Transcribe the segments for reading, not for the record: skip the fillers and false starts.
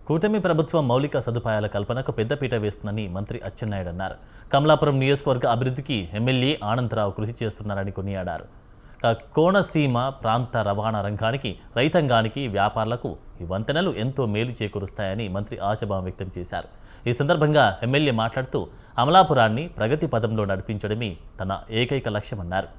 కూటమి ప్రభుత్వం మౌలిక సదుపాయాల కల్పనకు పెద్దపీట వేస్తుందని మంత్రి అచ్చెన్నాయుడు అన్నారు. కమలాపురం నియోజకవర్గ అభివృద్ధికి ఎమ్మెల్యే ఆనందరావు కృషి చేస్తున్నారని కొనియాడారు. కోనసీమ ప్రాంత రవాణా రంగానికి, రైతాంగానికి, వ్యాపారులకు ఈ వంతెనలు ఎంతో మేలు చేకూరుస్తాయని మంత్రి ఆశాభావం వ్యక్తం చేశారు. ఈ సందర్భంగా ఎమ్మెల్యే మాట్లాడుతూ అమలాపురాన్ని ప్రగతి పదంలో నడిపించడమే తన ఏకైక లక్ష్యమన్నారు.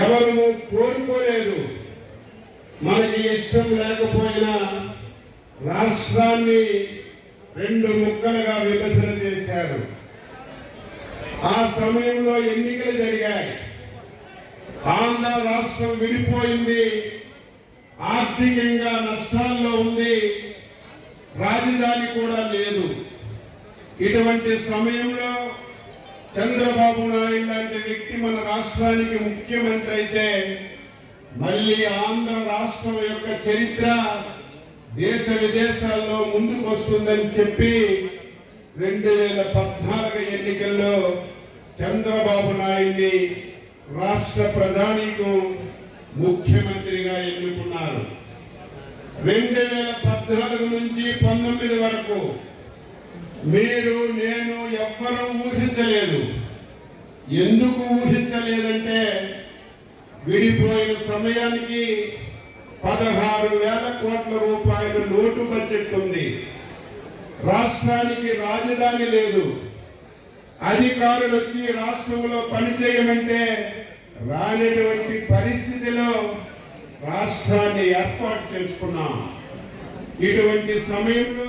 ఎవరు కోరుకోలేదు. మనకి ఇష్టం లేకపోయినా రాష్ట్రాన్ని రెండు ముక్కలుగా విభజన చేశారు. ఆ సమయంలో ఎన్నికలు జరిగాయి. ఆంధ్ర రాష్ట్రం విడిపోయింది, ఆర్థికంగా నష్టాల్లో ఉంది, రాజధాని కూడా లేదు. ఇటువంటి సమయంలో చంద్రబాబు నాయుడు లాంటి వ్యక్తి మన రాష్ట్రానికి ముఖ్యమంత్రి అయితే మళ్ళీ ఆంధ్ర రాష్ట్రం యొక్క చరిత్ర దేశ విదేశాల్లో ముందుకు వస్తుందని చెప్పి 2014 ఎన్నికల్లో చంద్రబాబు నాయుడిని రాష్ట్ర ప్రధానికి ముఖ్యమంత్రిగా ఎన్నుకున్నారు. 2014 నుంచి 19 వరకు మీరు నేను ఎవ్వరూ ఊహించలేదు. ఎందుకు ఊహించలేదంటే విడిపోయిన సమయానికి 16,000 కోట్ల రూపాయల లోటు బడ్జెట్ ఉంది. రాష్ట్రానికి రాజధాని లేదు. అధికారులు వచ్చి రాష్ట్రంలో పనిచేయమంటే రానటువంటి పరిస్థితిలో రాష్ట్రాన్ని ఏర్పాటు చేసుకున్నాం. ఇటువంటి సమయంలో